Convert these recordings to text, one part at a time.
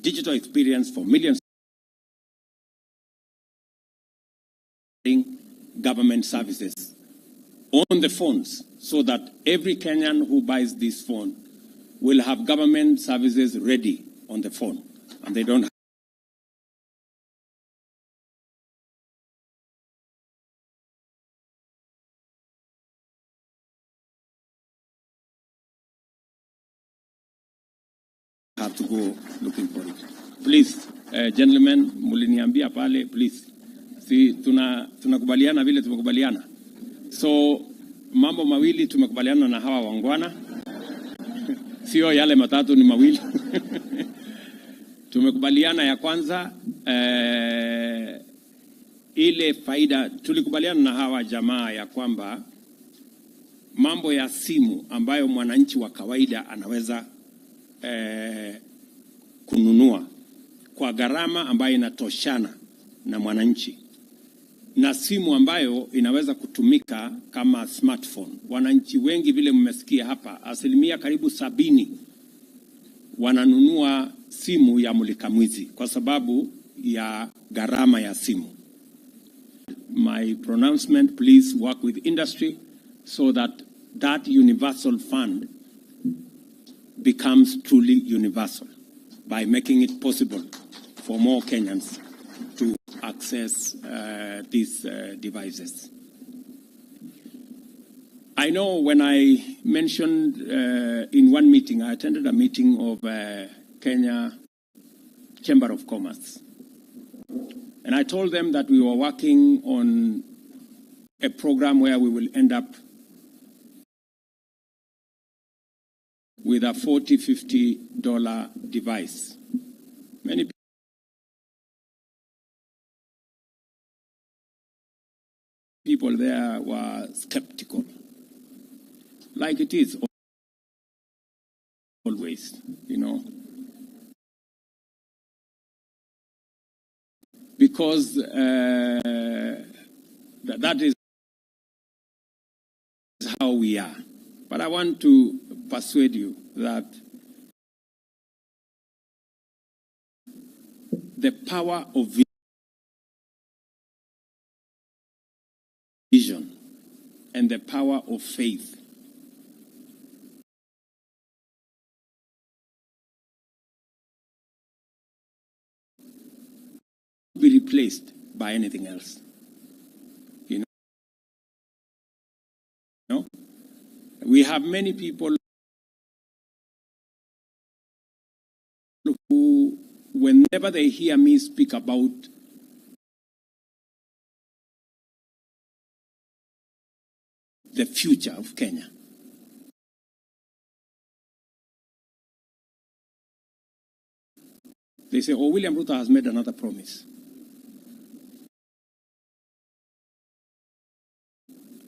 digital experience for millions of government services on the phones, so that every Kenyan who buys this phone will have government services ready on the phone, and they don't have to go looking for it. Please, gentlemen, muliniambia pale, please. Si tunakubaliana vile tumekubaliana. So mambo mawili tumekubaliana na hawa wangwana. Sio yale matatu, ni mawili. Tumekubaliana ya kwanza ile faida, tulikubaliana na hawa jamaa ya kwamba mambo ya simu ambayo mwananchi wa kawaida anaweza kununua kwa gharama ambayo inatoshana na mwananchi, na simu ambayo inaweza kutumika kama smartphone. Wananchi wengi vile mmesikia hapa, asilimia karibu 70 wananunua simu ya mulika mwizi kwa sababu ya gharama ya simu. My pronouncement, please work with industry so that that universal fund becomes truly universal by making it possible for more Kenyans to access these devices. I know when I mentioned in one meeting, I attended a meeting of Kenya Chamber of Commerce. And I told them that we were working on a program where we will end up with a $40-50 device. Many people there were skeptical, like it is always, you know, because that is how we are. But I want to persuade you that the power of vision and the power of faith be replaced by anything else. You know, we have many people who, whenever they hear me speak about the future of Kenya, they say, oh, William Ruto has made another promise.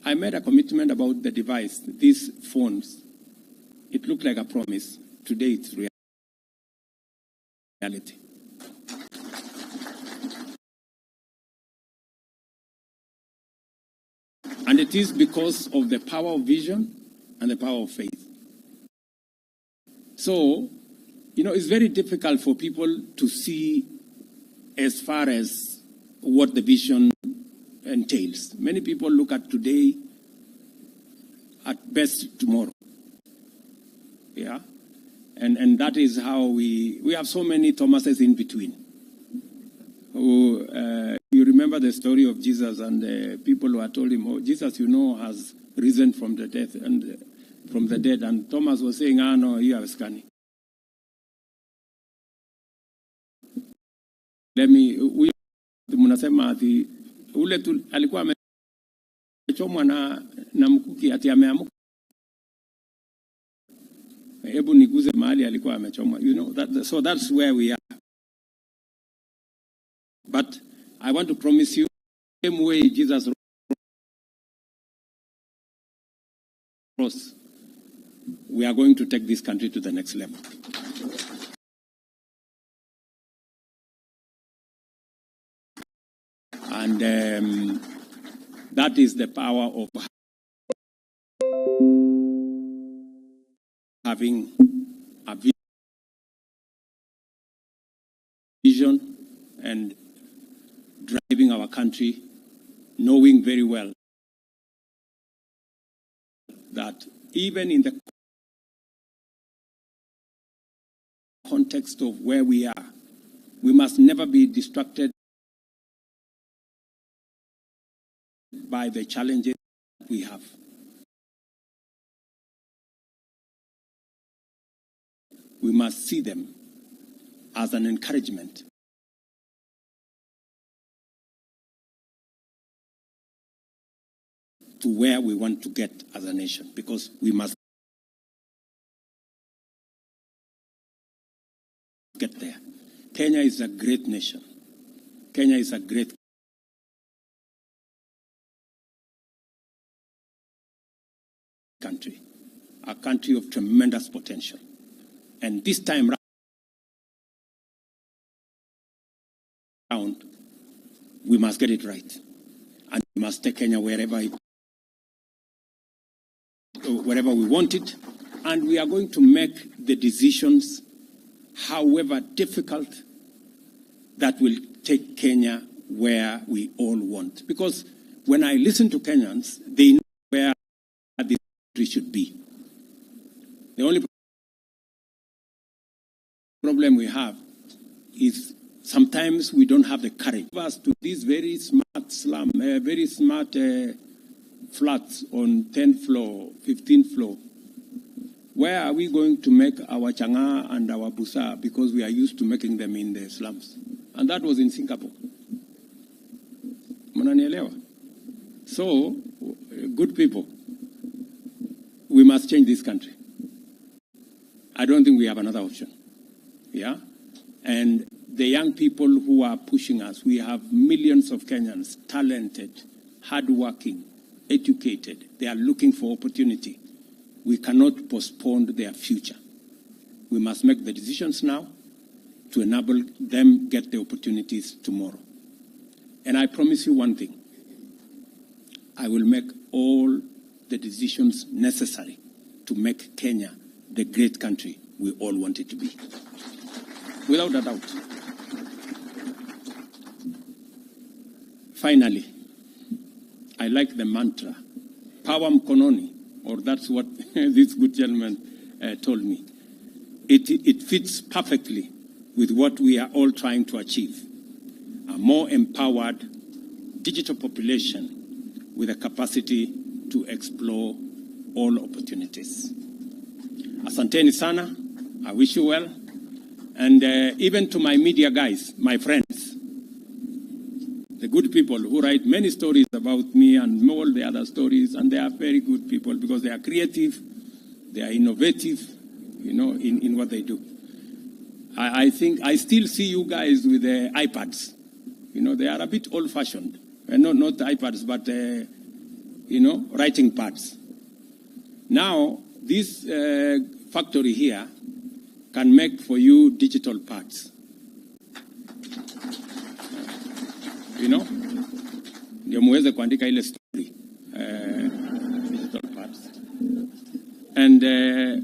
I made a commitment about the device, these phones. It looked like a promise. Today it's reality. And it is because of the power of vision and the power of faith. So, you know, it's very difficult for people to see as far as what the vision entails. Many people look at today, at best tomorrow. Yeah? And that is how we have so many Thomases in between. Who, you remember the story of Jesus and the people who had told him, oh, Jesus, you know, has risen from the death and from the dead. And Thomas was saying, ah, no, you are scanning. Let me, munasema ati ule tu alikuwa amechomwa na mkuki ati ameamuka. Hebu niguze mahali alikuwa amechomwa. You know, so that's where we are. But I want to promise you, the same way Jesus rose, we are going to take this country to the next level. And that is the power of having a vision vision and driving our country, knowing very well that even in the context of where we are, we must never be distracted by the challenges we have. We must see them as an encouragement to where we want to get as a nation, because we must get there. Kenya is a great nation. Kenya is a great country, a country of tremendous potential. And this time round, we must get it right. And we must take Kenya wherever we want it. And we are going to make the decisions, however difficult, that will take Kenya where we all want. Because when I listen to Kenyans, they know where this country should be. The only problem we have is sometimes we don't have the courage. Us to these very smart slum, very smart flats on 10th floor, 15th floor. Where are we going to make our changa and our busa, because we are used to making them in the slums? And that was in Singapore. Mnanielewa? So, good people, we must change this country. I don't think we have another option. Yeah? And the young people who are pushing us, we have millions of Kenyans, talented, hardworking, educated. They are looking for opportunity. We cannot postpone their future. We must make the decisions now to enable them get the opportunities tomorrow. And I promise you one thing. I will make all the decisions necessary to make Kenya the great country we all want it to be. Without a doubt. Finally, I like the mantra, power mkononi, or that's what this good gentleman told me. It fits perfectly with what we are all trying to achieve. A more empowered digital population with a capacity to explore all opportunities. Asanteni sana. I wish you well. And even to my media guys, my friends, the good people who write many stories about me and all the other stories, and they are very good people because they are creative, they are innovative, you know, in what they do. I think I still see you guys with the iPads. You know, they are a bit old-fashioned. Not iPads, but, you know, writing pads. Now, this factory here can make for you digital pads. You know? Ndio muweze kuandika ile story. Digital pads. And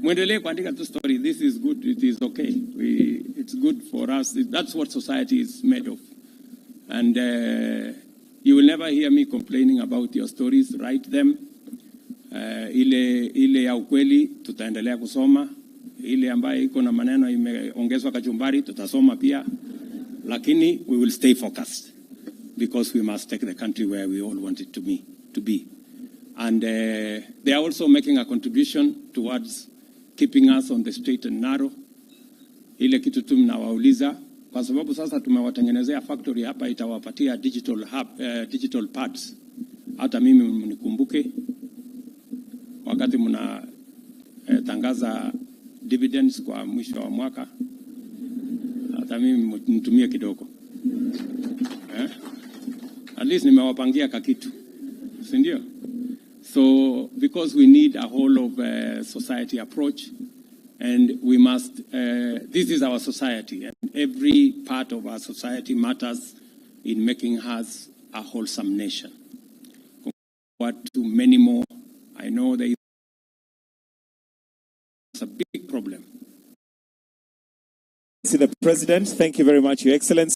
muendelee kuandika tu story. This is good. It is okay. It's good for us. That's what society is made of. And you will never hear me complaining about your stories. Write them. Ile ya ukweli tutaendelea kusoma. Ile ambayo iko na maneno imeongezwa kachumbari tutasoma pia. Lakini we will stay focused because we must take the country where we all want it to be. And they are also making a contribution towards keeping us on the straight and narrow. Ile kitu tu mnawauliza kwa sababu sasa tumewatengenezea factory hapa itawapatia digital pads. Hata mimi mnikumbuke wakati mna tangaza dividends kwa mwisho wa mwaka. Hata mimi mtumie kidogo. At least nimewapangia kakitu. Si ndio? So, because we need a whole of society approach, and we must, this is our society, and every part of our society matters in making us a wholesome nation. Compared to many more, I know there is a big problem the President. Thank you very much, Your Excellency.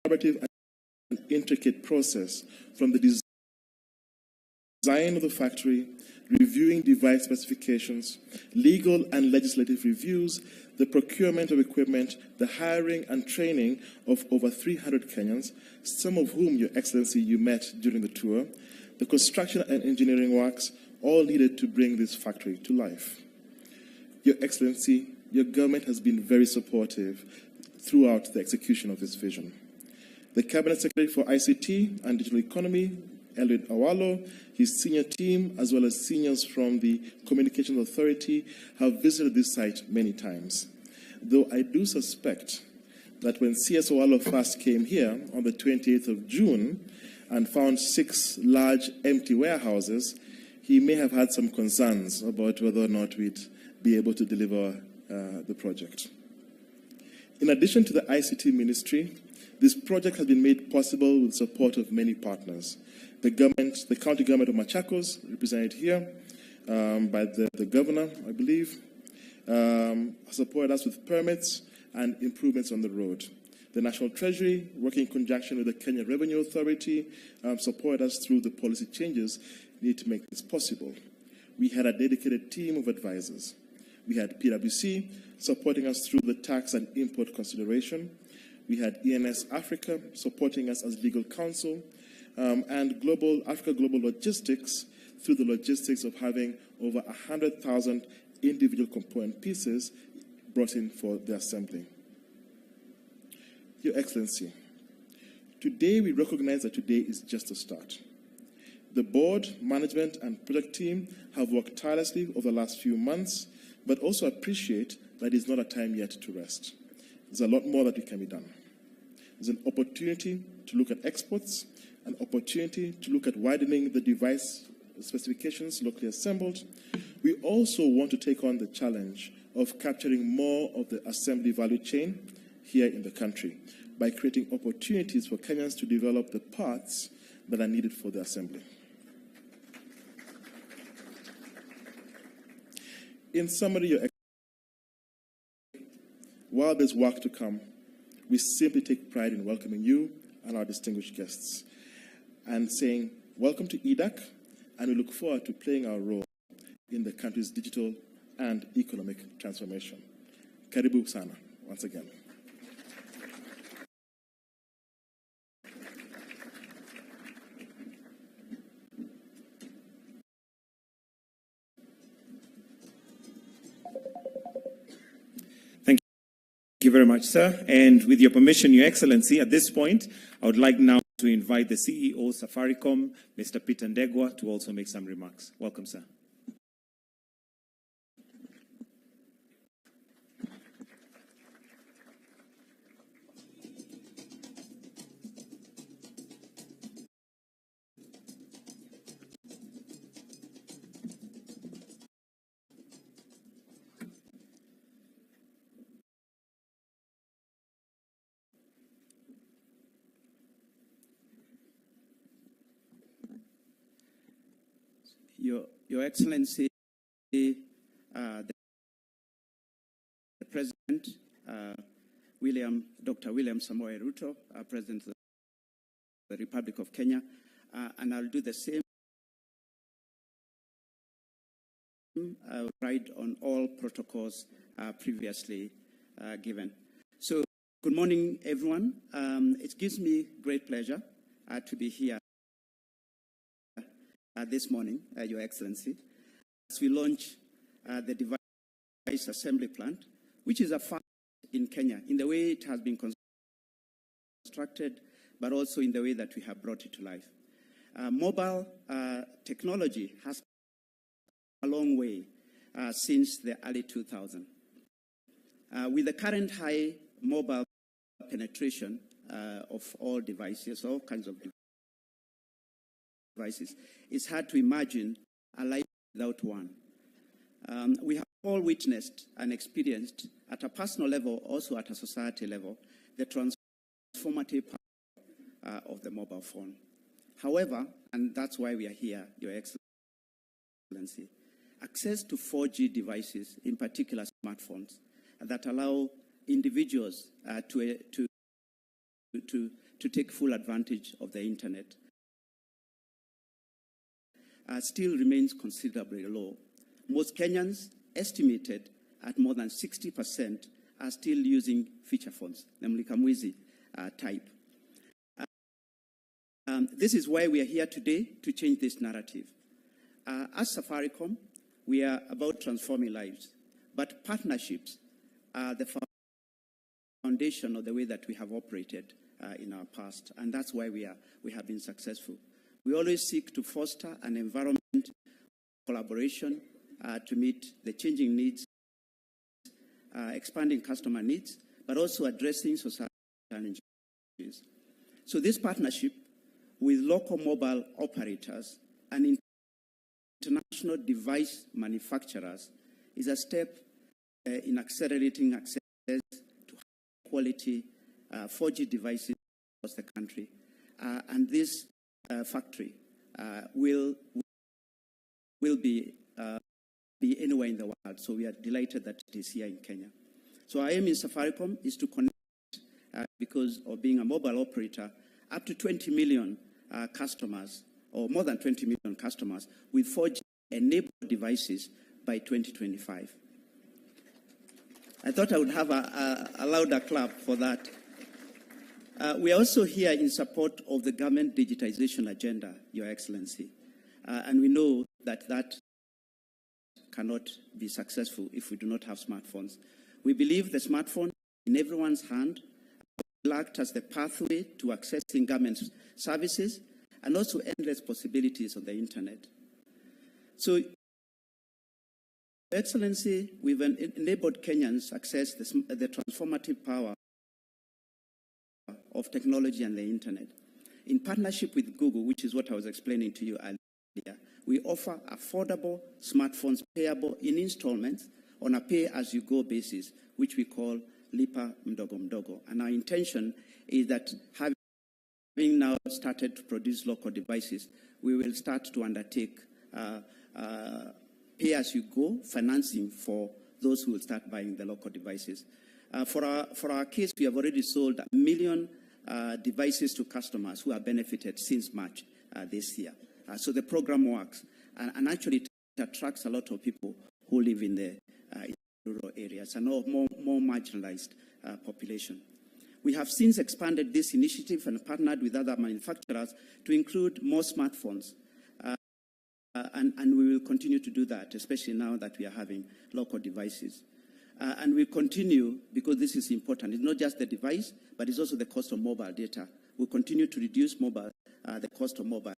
collaborative and intricate process from the design of the factory, reviewing device specifications, legal and legislative reviews, the procurement of equipment, the hiring and training of over 300 Kenyans, some of whom, Your Excellency, you met during the tour, the construction and engineering works, all needed to bring this factory to life. Your Excellency, your government has been very supportive throughout the execution of this vision. The Cabinet Secretary for ICT and Digital Economy, Eliud Awalo, his senior team, as well as seniors from the Communications Authority, have visited this site many times. Though I do suspect that when CS Awalo first came here on the 28th of June and found 6 large empty warehouses, he may have had some concerns about whether or not we'd be able to deliver the project. In addition to the ICT Ministry, this project has been made possible with support of many partners. The county government of Machakos, represented here by the governor, I believe, supported us with permits and improvements on the road. The National Treasury, working in conjunction with the Kenya Revenue Authority, supported us through the policy changes needed to make this possible. We had a dedicated team of advisors. We had PwC supporting us through the tax and import consideration. We had ENS Africa supporting us as legal counsel, and Africa Global Logistics through the logistics of having over 100,000 individual component pieces brought in for the assembly. Your Excellency, today we recognize that today is just a start. The board, management, and project team have worked tirelessly over the last few months, but also appreciate that it's not a time yet to rest. There's a lot more that can be done. There's an opportunity to look at exports, an opportunity to look at widening the device specifications locally assembled. We also want to take on the challenge of capturing more of the assembly value chain here in the country by creating opportunities for Kenyans to develop the parts that are needed for the assembly. In summary, Your Excellency, while there's work to come, we simply take pride in welcoming you and our distinguished guests and saying, welcome to EDAC, and we look forward to playing our role in the country's digital and economic transformation. Karibu sana, once again. Thank you very much, sir. And with your permission, Your Excellency, at this point, I would like now to invite the CEO of Safaricom, Mr. Peter Ndegwa, to also make some remarks. Welcome, sir. Your Excellency, the President, Dr. William Samoei Ruto, President of the Republic of Kenya, and I'll do the same. Right on all protocols previously given. So, good morning, everyone. It gives me great pleasure to be here this morning, Your Excellency, as we launch the device assembly plant, which is a first in Kenya, in the way it has been constructed, but also in the way that we have brought it to life. Mobile technology has come a long way since the early 2000s. With the current high mobile penetration of all devices, all kinds of devices, it's hard to imagine a life without one. We have all witnessed and experienced at a personal level, also at a society level, the transformative power of the mobile phone. However, and that's why we are here, Your Excellency, access to 4G devices, in particular smartphones, that allow individuals to to take full advantage of the internet still remains considerably low. Most Kenyans, estimated at more than 60%, are still using feature phones, namely Kamwizi type. This is why we are here today, to change this narrative. As Safaricom, we are about transforming lives, but partnerships are the foundation of the way that we have operated in our past, and that's why we have been successful. We always seek to foster an environment of collaboration to meet the changing needs, expanding customer needs, but also addressing social challenges. So this partnership with local mobile operators and international device manufacturers is a step in accelerating access to high-quality 4G devices across the country. And this factory will be anywhere in the world. So we are delighted that it is here in Kenya. So our aim in Safaricom is to connect, because of being a mobile operator, up to 20 million customers, or more than 20 million customers, with 4G-enabled devices by 2025. I thought I would have a louder clap for that. We are also here in support of the government digitization agenda, Your Excellency. And we know that that cannot be successful if we do not have smartphones. We believe the smartphone in everyone's hand will act as the pathway to accessing government services and also endless possibilities on the internet. So, Your Excellency, we've enabled Kenyans access the transformative power of technology and the internet. In partnership with Google, which is what I was explaining to you earlier, we offer affordable smartphones payable in installments on a pay-as-you-go basis, which we call Lipa Mdogo Mdogo. And our intention is that having now started to produce local devices, we will start to undertake pay-as-you-go financing for those who will start buying the local devices. For our case, we have already sold 1 million devices to customers who have benefited since March this year. So the program works, and actually it attracts a lot of people who live in the rural areas and more marginalized population. We have since expanded this initiative and partnered with other manufacturers to include more smartphones. And we will continue to do that, especially now that we are having local devices. And we continue, because this is important. It's not just the device, but it's also the cost of mobile data. We'll continue to reduce the cost of mobile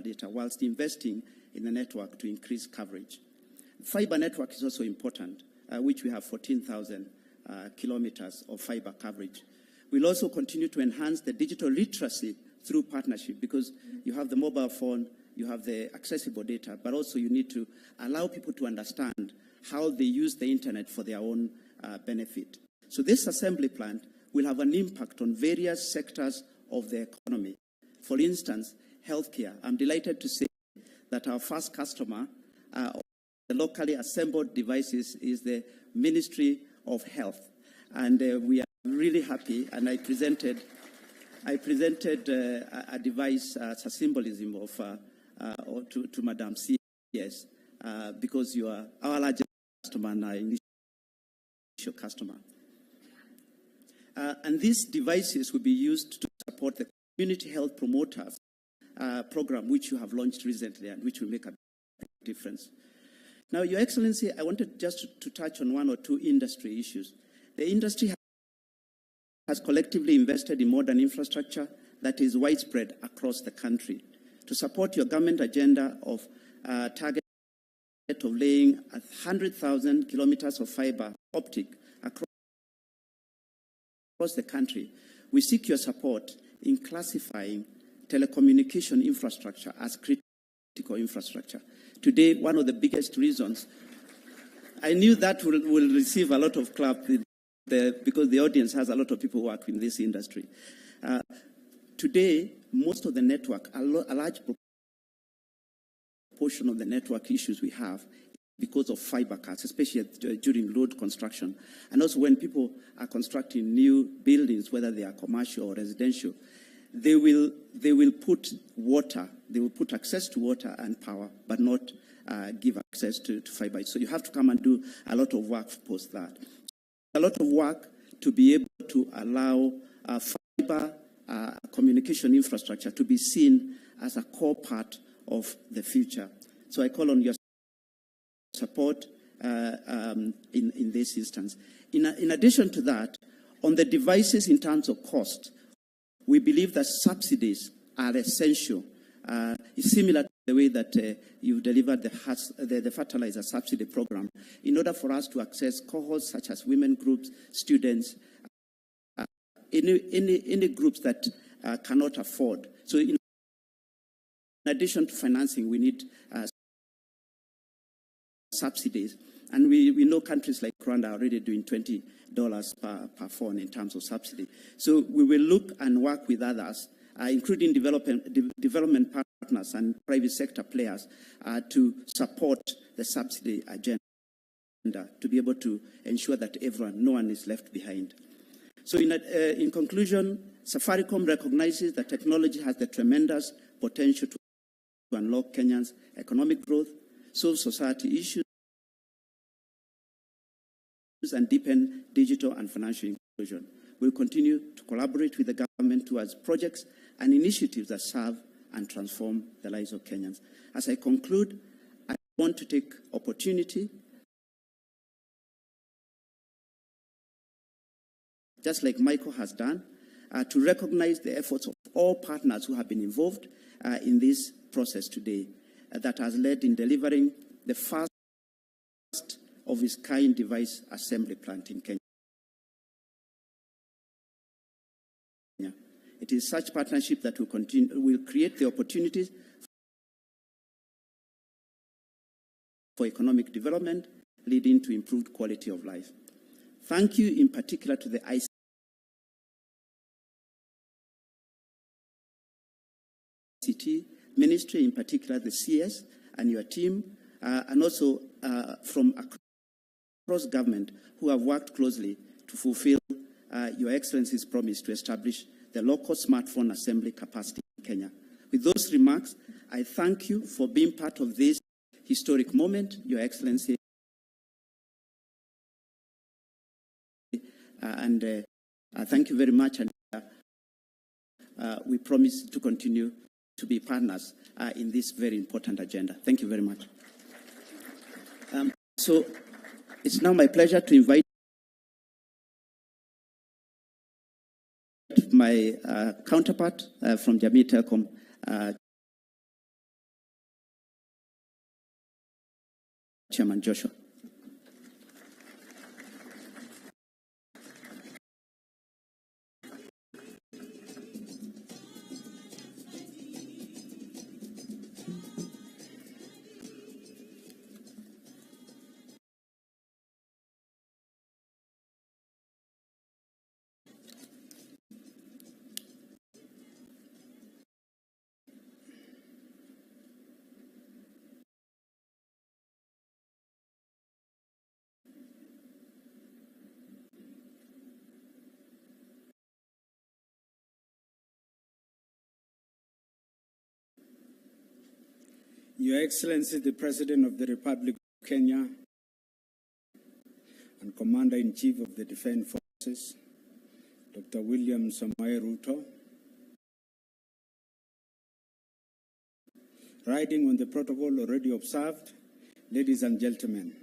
data whilst investing in the network to increase coverage. Fiber network is also important, which we have 14,000 kilometers of fiber coverage. We'll also continue to enhance the digital literacy through partnership, because you have the mobile phone, you have the accessible data, but also you need to allow people to understand how they use the internet for their own benefit. So this assembly plant will have an impact on various sectors of the economy. For instance, healthcare. I'm delighted to say that our first customer of the locally assembled devices is the Ministry of Health. And we are really happy, and I presented a device as a symbolism of to Madam CS, because you are our largest customer and our initial customer. And these devices will be used to support the community health promoters program, which you have launched recently and which will make a big difference. Now, Your Excellency, I wanted just to touch on one or two industry issues. The industry has collectively invested in modern infrastructure that is widespread across the country to support your government agenda of target of laying 100,000 kilometers of fiber optic across the country. We seek your support in classifying telecommunication infrastructure as critical infrastructure. Today, one of the biggest reasons, I knew that will receive a lot of clap because the audience has a lot of people who work in this industry. Today, most of the network, a large proportion of the network issues we have because of fiber cuts, especially during road construction. And also when people are constructing new buildings, whether they are commercial or residential, they will put water, they will put access to water and power, but not give access to fiber. So you have to come and do a lot of work post that. A lot of work to be able to allow fiber communication infrastructure to be seen as a core part of the future. So I call on your support in this instance. In addition to that, on the devices in terms of cost, we believe that subsidies are essential. It's similar to the way that you've delivered the fertilizer subsidy program. In order for us to access cohorts such as women groups, students, any groups that cannot afford. So in addition to financing, we need subsidies. And we know countries like Rwanda are already doing $20 per phone in terms of subsidy. So we will look and work with others, including development partners and private sector players, to support the subsidy agenda, to be able to ensure that no one is left behind. So in conclusion, Safaricom recognizes that technology has the tremendous potential to unlock Kenya's economic growth, solve society issues, and deepen digital and financial inclusion. We'll continue to collaborate with the government towards projects and initiatives that serve and transform the lives of Kenyans. As I conclude, I want to take opportunity, just like Michael has done, to recognize the efforts of all partners who have been involved in this process today that has led in delivering the first of its kind device assembly plant in Kenya. It is such partnership that will create the opportunities for economic development, leading to improved quality of life. Thank you in particular to the ICT Ministry, in particular the CS and your team, and also from across government who have worked closely to fulfill Your Excellency's promise to establish the local smartphone assembly capacity in Kenya. With those remarks, I thank you for being part of this historic moment, Your Excellency, and thank you very much, and we promise to continue to be partners in this very important agenda. Thank you very much. So it's now my pleasure to invite my counterpart from Jamii Telecom, Chairman Joshua. Your Excellency, the President of the Republic of Kenya and Commander-in-Chief of the Defense Forces, Dr. William Samoei Ruto, riding on the protocol already observed, ladies and gentlemen.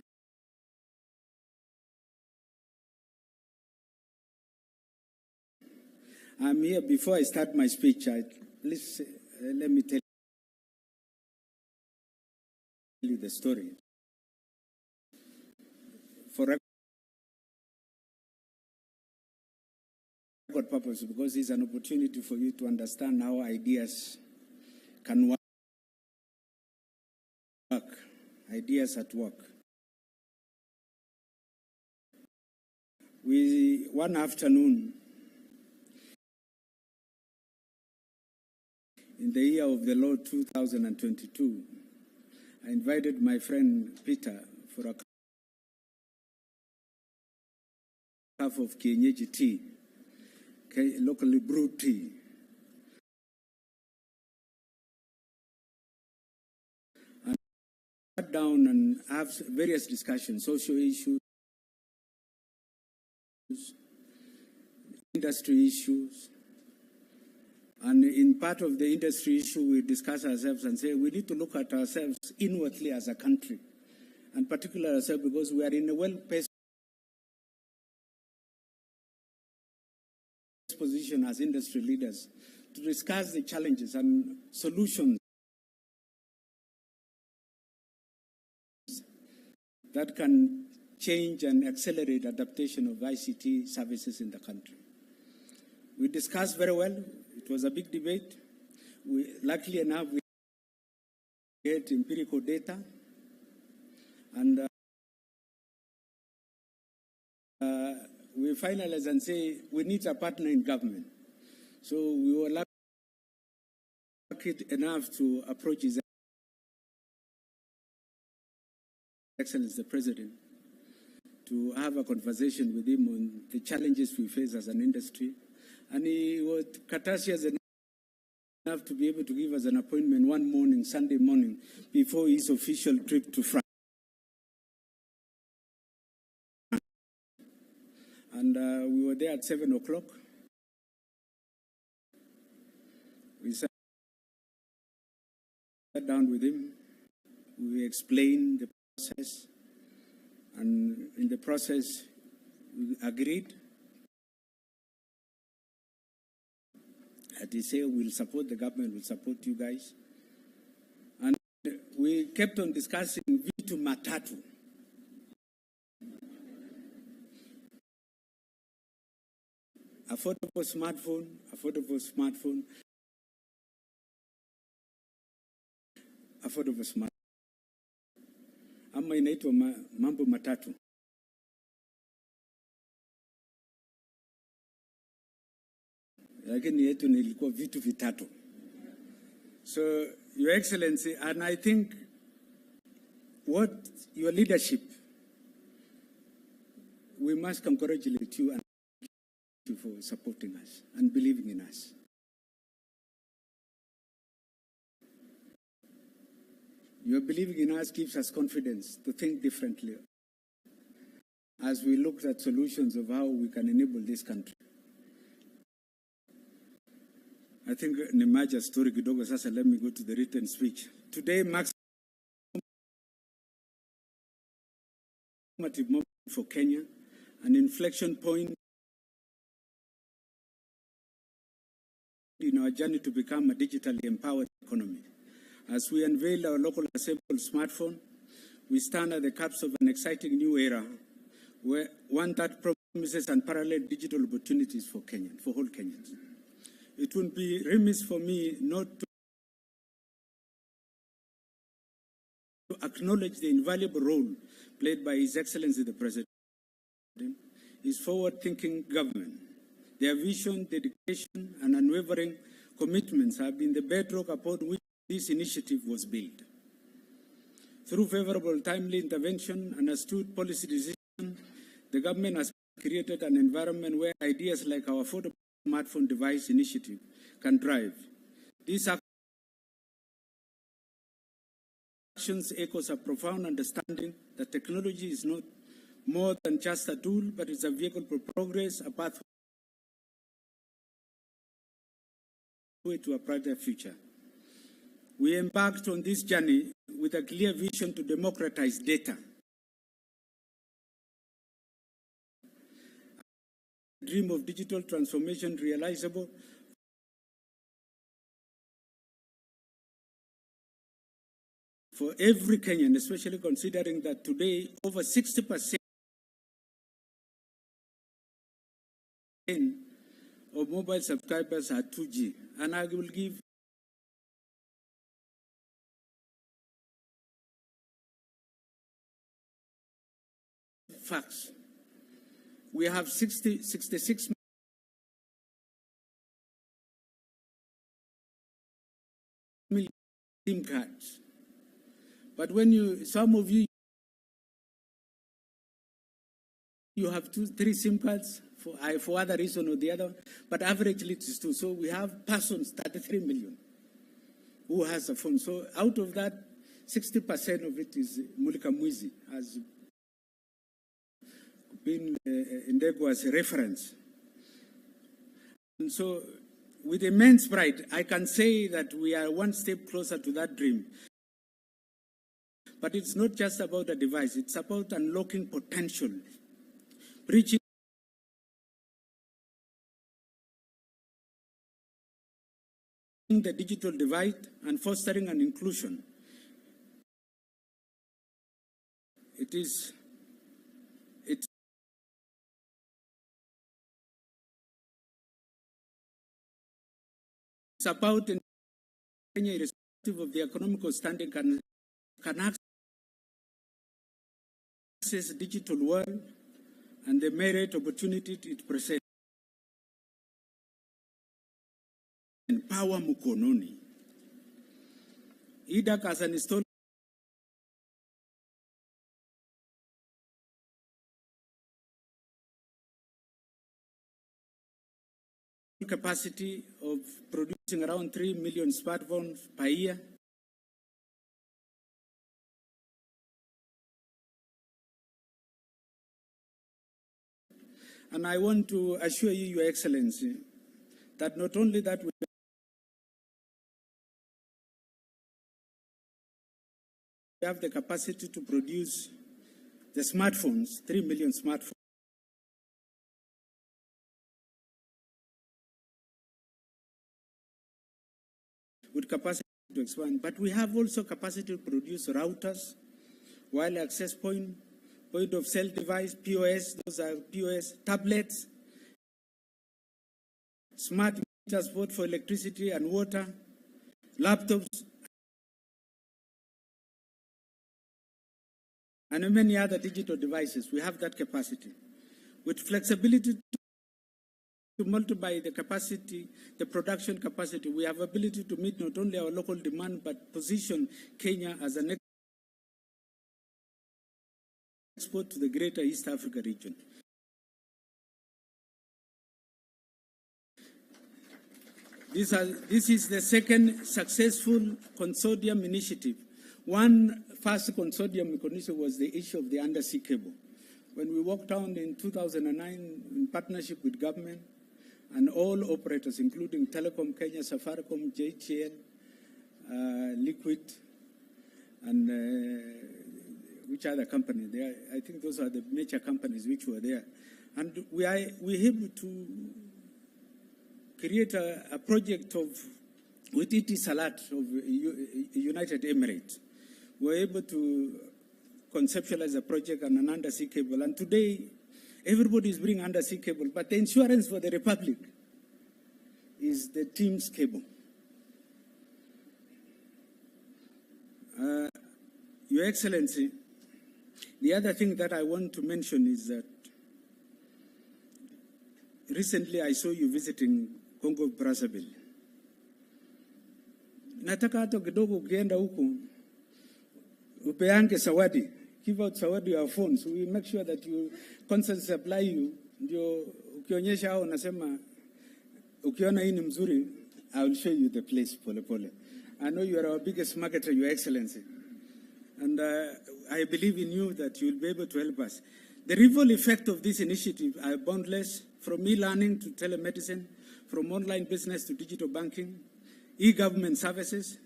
I'm here before I start my speech. Please let me tell you the story. For record purpose, because it's an opportunity for you to understand how ideas can work. Ideas at work. One afternoon, in the year of the Lord 2022, I invited my friend Peter for a cup of kienyeji tea, locally brewed tea. And sit down and have various discussions, social issues, industry issues. And in part of the industry issue, we discuss ourselves and say we need to look at ourselves inwardly as a country, and particularly ourselves because we are in a well-paced position as industry leaders to discuss the challenges and solutions that can change and accelerate adaptation of ICT services in the country. We discussed very well. It was a big debate. Luckily enough, we get empirical data, and we finalize and say we need a partner in government. So we were lucky enough to approach His Excellency the President to have a conversation with him on the challenges we face as an industry. And he was courteous enough to be able to give us an appointment one morning, Sunday morning, before his official trip to France. And we were there at 7 o'clock. We sat down with him. We explained the process. And in the process, we agreed that he said, we'll support the government, we'll support you guys. And we kept on discussing Vitu Matatu. Affordable smartphone, affordable smartphone, affordable smartphone. Ama inaitwa mambo matatu. Lakini yetu nilikuwa vitu vitatu. So, Your Excellency, and I think what your leadership, we must congratulate you and thank you for supporting us and believing in us. Your believing in us gives us confidence to think differently as we look at solutions of how we can enable this country. I think Nimaja story kidogo sasa, let me go to the written speech. Today marks a formative moment for Kenya, an inflection point in our journey to become a digitally empowered economy. As we unveil our local assembled smartphone, we stand at the cusp of an exciting new era, one that promises unparalleled digital opportunities for Kenyans, for all Kenyans. It would be remiss for me not to acknowledge the invaluable role played by His Excellency the President, his forward-thinking government. Their vision, dedication, and unwavering commitments have been the bedrock upon which this initiative was built. Through favorable, timely intervention and astute policy decision, the government has created an environment where ideas like our affordable smartphone device initiative can thrive. These actions echoes a profound understanding that technology is not more than just a tool, but it's a vehicle for progress, a pathway to a brighter future. We embarked on this journey with a clear vision to democratize data. Dream of digital transformation realizable for every Kenyan, especially considering that today over 60% of mobile subscribers are 2G. And I will give facts. We have 66 million SIM cards. But when some of you you have 3 SIM cards for other reason or the other, but averagely it is 2. So we have persons, 33 million, who has a phone. So out of that, 60% of it is Mulika Mwizi, has been Ndegwa as a reference. And so with immense pride, I can say that we are one step closer to that dream. But it's not just about the device, it's about unlocking potential, bridging the digital divide and fostering an inclusion. It's about Kenya, irrespective of the economical standing, can access the digital world and the merit opportunity it presents. Empower Mukononi. IDAC as an installed capacity of producing around 3 million smartphones per year. And I want to assure you, Your Excellency, that not only that we have the capacity to produce the smartphones, 3 million smartphones, with capacity to expand, but we have also capacity to produce routers, wireless access point of sale device, POS, those are POS, tablets, smart meters both for electricity and water, laptops, and many other digital devices. We have that capacity. With flexibility to multiply the capacity, the production capacity, we have ability to meet not only our local demand, but position Kenya as an export to the greater East Africa region. This is the second successful consortium initiative. One first consortium initiative was the issue of the undersea cable. When we walked down in 2009 in partnership with government and all operators, including Telecom Kenya, Safaricom, JTL, Liquid, and which other company? I think those are the major companies which were there. And we able to create a project with ET Salat of United Emirates. We were able to conceptualize a project on an undersea cable. And today, everybody is bringing undersea cable, but the insurance for the Republic is the team's cable. Your Excellency, the other thing that I want to mention is that recently I saw you visiting Congo Brazzaville. Nataka hata kidogo ukienda huku upeange sawadi, give out sawadi your phone, so we make sure that you constantly supply you, ndio ukionyesha hao nasema ukiona hii ni mzuri, I will show you the place pole pole. I know you are our biggest marketer, Your Excellency, and I believe in you that you will be able to help us. The ripple effect of this initiative are boundless, from e-learning to telemedicine, from online business to digital banking, e-government services.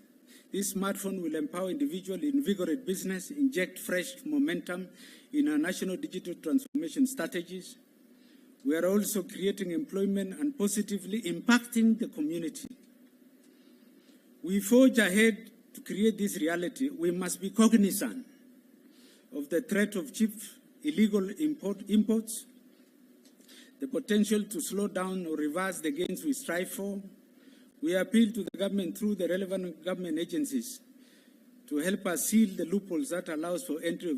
This smartphone will empower individuals, invigorate business, inject fresh momentum in our national digital transformation strategies. We are also creating employment and positively impacting the community. We forge ahead to create this reality. We must be cognizant of the threat of cheap illegal imports, the potential to slow down or reverse the gains we strive for. We appeal to the government through the relevant government agencies to help us seal the loopholes that allows for entry of